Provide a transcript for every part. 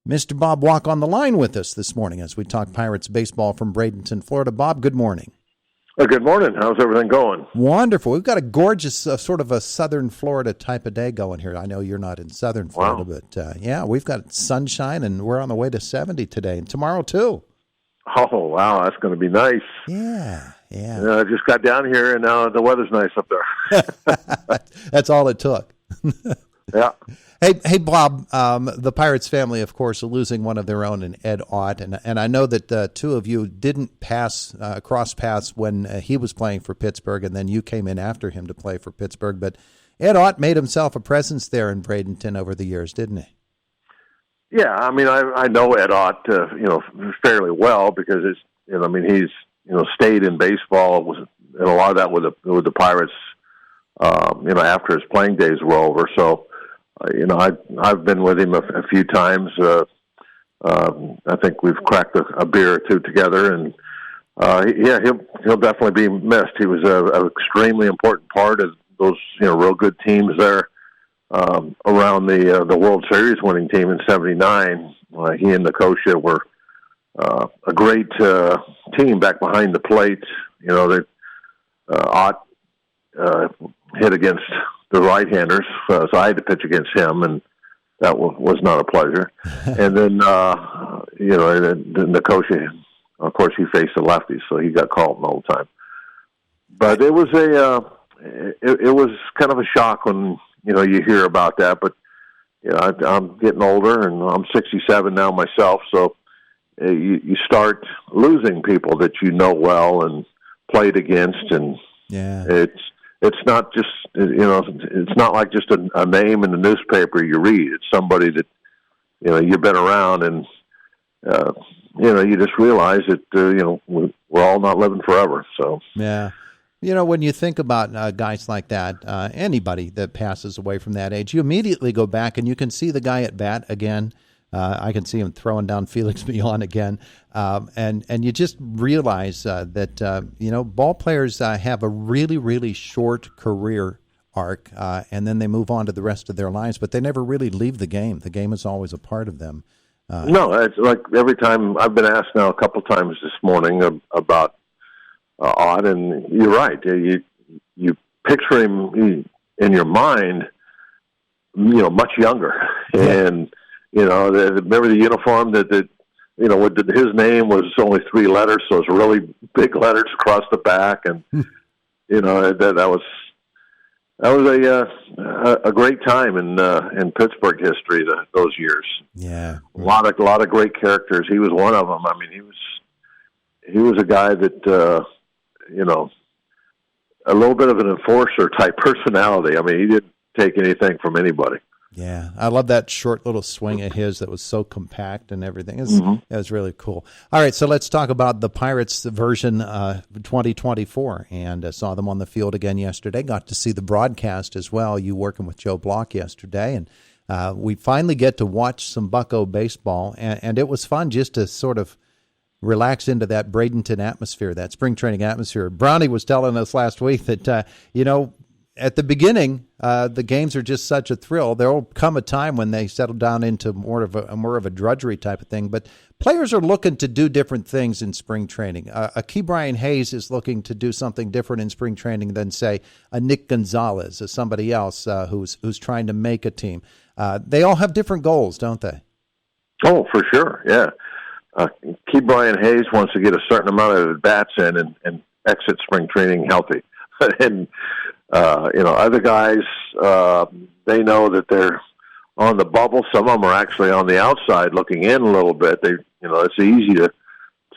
Mr. Bob Walk on the line with us this morning as we talk Pirates baseball from Bradenton, Florida. Bob, good morning. Good morning. How's everything going? Wonderful. We've got a gorgeous sort of a southern Florida type of day going here. I know you're not in southern Florida, Wow. but yeah, we've got sunshine, and we're on the way to 70 today, and tomorrow too. Oh, wow. That's going to be nice. Yeah. I just got down here, and now the weather's nice up there. That's all it took. Yeah. Hey, Bob. The Pirates family, of course, are losing one of their own in Ed Ott, and I know that the two of you didn't cross paths when he was playing for Pittsburgh, and then you came in after him to play for Pittsburgh. But Ed Ott made himself a presence there in Bradenton over the years, didn't he? Yeah. I mean, I know Ed Ott, fairly well because he's stayed in baseball, and a lot of that with the Pirates, after his playing days were over. So. I've been with him a few times. I think we've cracked a beer or two together, and he'll definitely be missed. He was an extremely important part of those real good teams there around the World Series winning team in '79. He and Nicosia were a great team back behind the plate. Ott hit against the right-handers, so I had to pitch against him, and that was not a pleasure. And then, Nicosia, of course, he faced the lefties, so he got called all the time. But it was it was kind of a shock when you hear about that. But I'm getting older, and I'm 67 now myself, so you start losing people that you know well and played against, and It's not just, it's not like just a name in the newspaper you read. It's somebody that, you've been around, and, you just realize that, we're all not living forever. So, yeah. When you think about guys like that, anybody that passes away from that age, you immediately go back and you can see the guy at bat again. I can see him throwing down Felix Millan again. And you just realize that, ball players have a really, really short career arc, and then they move on to the rest of their lives, but they never really leave the game. The game is always a part of them. No, it's like every time I've been asked now a couple times this morning about Ott, and you're right. You picture him in your mind, much younger. Yeah. And, remember the uniform that his name was only 3 letters, so it's really big letters across the back, and that was a great time in Pittsburgh history. Those years, yeah, a lot of great characters. He was one of them. I mean, he was a guy that a little bit of an enforcer type personality. I mean, he didn't take anything from anybody. Yeah, I love that short little swing of his that was so compact and everything. It was really cool. All right, so let's talk about the Pirates version 2024. And saw them on the field again yesterday. Got to see the broadcast as well. You working with Joe Block yesterday. And we finally get to watch some Bucco baseball. And it was fun just to sort of relax into that Bradenton atmosphere, that spring training atmosphere. Brownie was telling us last week that, at the beginning, the games are just such a thrill. There will come a time when they settle down into more of a drudgery type of thing. But players are looking to do different things in spring training. Key Brian Hayes is looking to do something different in spring training than, say, a Nick Gonzalez or somebody else who's trying to make a team. They all have different goals, don't they? Oh, for sure, yeah. Key Brian Hayes wants to get a certain amount of at-bats in and exit spring training healthy. And other guys, they know that they're on the bubble. Some of them are actually on the outside looking in a little bit. It's easy to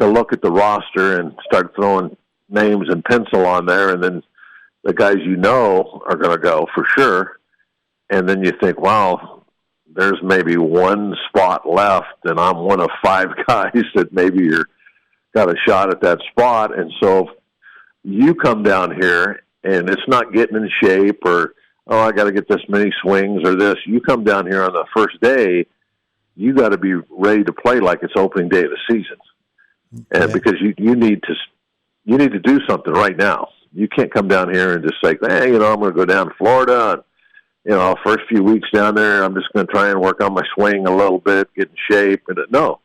look at the roster and start throwing names and pencil on there, and then the guys are going to go for sure. And then you think, wow, there's maybe one spot left, and I'm one of 5 guys that maybe got a shot at that spot. And so you come down here, and it's not getting in shape or, I got to get this many swings or this. You come down here on the first day, you got to be ready to play like it's opening day of the season. And Okay. because you need to do something right now. You can't come down here and just say, I'm going to go down to Florida first few weeks down there, I'm just going to try and work on my swing a little bit, get in shape. And no,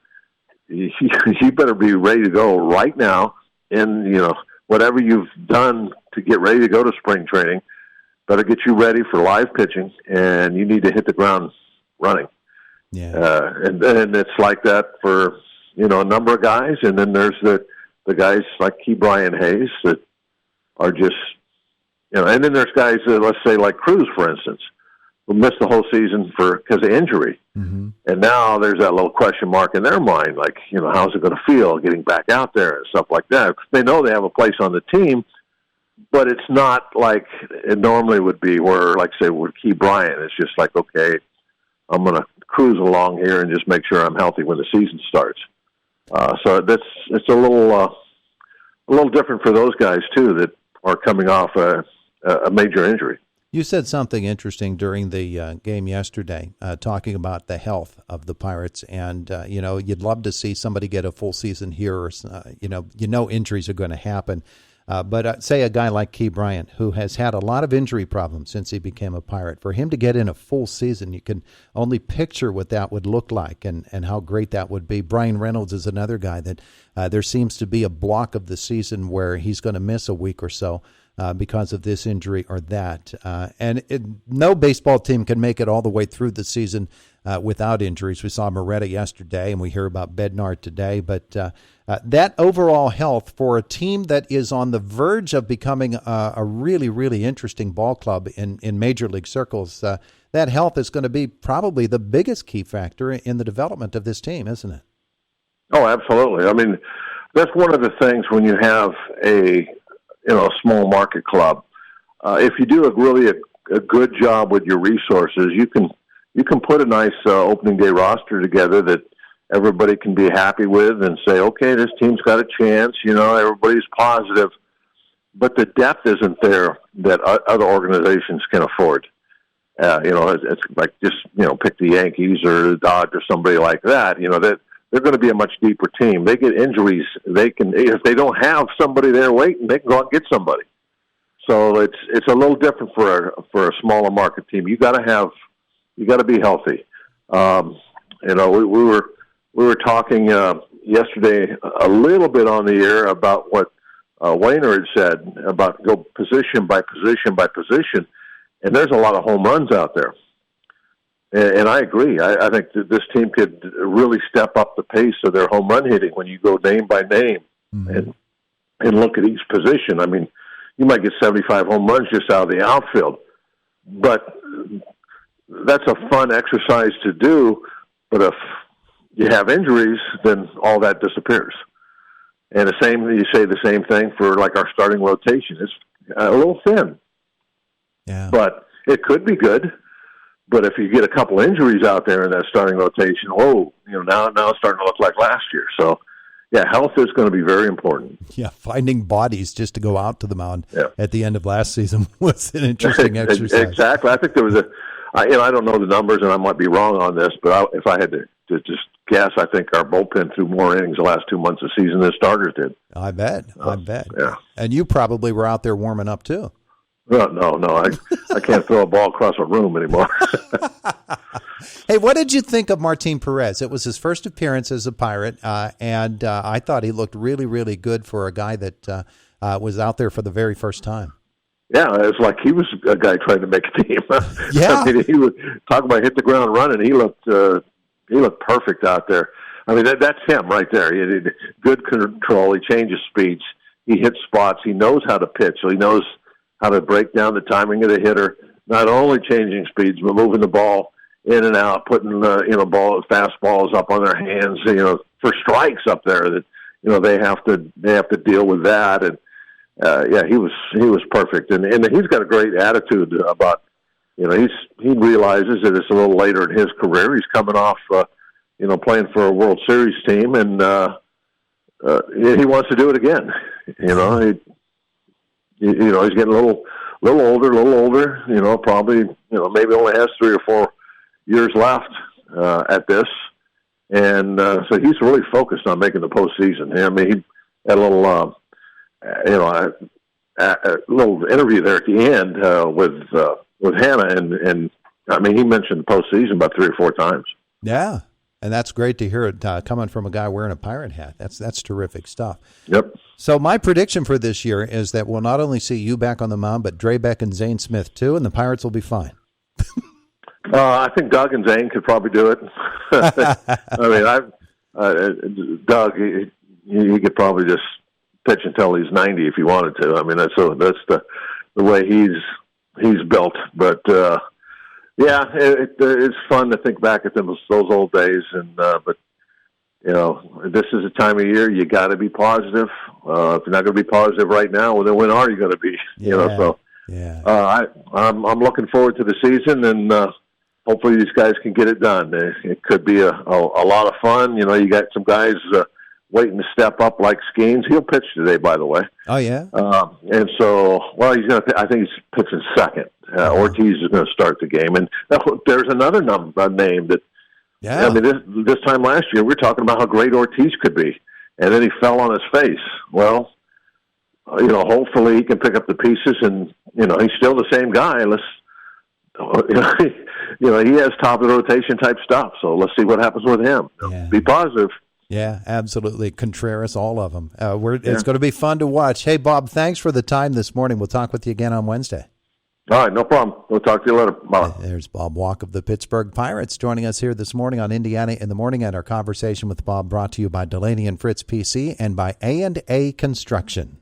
you better be ready to go right now. And, whatever you've done to get ready to go to spring training, better get you ready for live pitching, and you need to hit the ground running. Yeah. And it's like that for, a number of guys. And then there's the guys like Brian Hayes that are just, and then there's guys, let's say like Cruz, for instance, who missed the whole season because of injury. Mm-hmm. And now there's that little question mark in their mind, like, how's it going to feel getting back out there and stuff like that. They know they have a place on the team, but it's not like it normally would be where, like, say, with Key Bryant, it's just like, okay, I'm going to cruise along here and just make sure I'm healthy when the season starts. So it's a little different for those guys, too, that are coming off a major injury. You said something interesting during the game yesterday, talking about the health of the Pirates, and you'd love to see somebody get a full season here, or injuries are going to happen. But say a guy like Key Bryant, who has had a lot of injury problems since he became a Pirate, for him to get in a full season, you can only picture what that would look like and how great that would be. Brian Reynolds is another guy that there seems to be a block of the season where he's going to miss a week or so. Because of this injury or that. No baseball team can make it all the way through the season without injuries. We saw Moretta yesterday, and we hear about Bednar today. But that overall health for a team that is on the verge of becoming a really, really interesting ball club in Major League circles, that health is going to be probably the biggest key factor in the development of this team, isn't it? Oh, absolutely. I mean, that's one of the things when you have a small market club. If you do a good job with your resources, you can put a nice opening day roster together that everybody can be happy with and say, okay, this team's got a chance. Everybody's positive, but the depth isn't there that other organizations can afford. It's like just pick the Yankees or the Dodgers or somebody like that. That they're going to be a much deeper team. They get injuries. They can, if they don't have somebody there waiting, they can go out and get somebody. So it's a little different for a smaller market team. You got to be healthy. We were talking yesterday a little bit on the air about what Wayner had said about go position by position by position, and there's a lot of home runs out there. And I agree. I think that this team could really step up the pace of their home run hitting when you go name by name and look at each position. I mean, you might get 75 home runs just out of the outfield, but that's a fun exercise to do. But if you have injuries, then all that disappears. And you say the same thing for like our starting rotation. It's a little thin, but it could be good. But if you get a couple injuries out there in that starting rotation, now it's starting to look like last year. So, health is going to be very important. Yeah, finding bodies just to go out to the mound at the end of last season was an interesting exercise. Exactly. I think there was I don't know the numbers, and I might be wrong on this, but if I had to just guess, I think our bullpen threw more innings the last 2 months of the season than starters did. I bet. Yeah. And you probably were out there warming up, too. No. I can't throw a ball across a room anymore. Hey, what did you think of Martin Perez? It was his first appearance as a Pirate, and I thought he looked really, really good for a guy that was out there for the very first time. Yeah, it's like he was a guy trying to make a team. Yeah. I mean, he was talking about hit the ground running. He looked perfect out there. I mean, that's him right there. He had good control. He changes speeds. He hits spots. He knows how to pitch. So he knows how to break down the timing of the hitter, not only changing speeds, but moving the ball in and out, putting fastballs up on their hands, for strikes up there that, they have to deal with that. And, he was perfect. And he's got a great attitude about, he realizes that it's a little later in his career. He's coming off, playing for a World Series team, and, he wants to do it again. He's getting a little older, probably, maybe only has 3 or 4 years left at this. And so he's really focused on making the postseason. I mean, he had a little interview there at the end with with Hannah, and I mean, he mentioned the postseason about 3 or 4 times. Yeah, and that's great to hear it coming from a guy wearing a Pirate hat. That's terrific stuff. Yep. So my prediction for this year is that we'll not only see you back on the mound, but Drabek and Zane Smith too, and the Pirates will be fine. I think Doug and Zane could probably do it. I mean, Doug, he could probably just pitch until he's 90 if he wanted to. I mean, that's the way he's built. But yeah, it's fun to think back at those old days. And but you know, this is a time of year you got to be positive. If you're not going to be positive right now, well, then when are you going to be? Yeah. You know, so yeah. I'm looking forward to the season, and hopefully these guys can get it done. It could be a lot of fun. You know, you got some guys waiting to step up like Skeens. He'll pitch today, by the way. Oh, yeah? And so, well, I think he's pitching second. Ortiz is going to start the game. And there's another name that, I mean, this time last year, we were talking about how great Ortiz could be. And then he fell on his face. Well, you know, hopefully he can pick up the pieces, and, you know, he's still the same guy. You know, he has top of the rotation type stuff. So let's see what happens with him. Yeah. Be positive. Yeah, absolutely. Contreras, all of them. It's going to be fun to watch. Hey, Bob, thanks for the time this morning. We'll talk with you again on Wednesday. All right, no problem. We'll talk to you later. Bye. There's Bob Walk of the Pittsburgh Pirates joining us here this morning on Indiana in the Morning, and our conversation with Bob brought to you by Delaney and Fritz PC and by A&A Construction.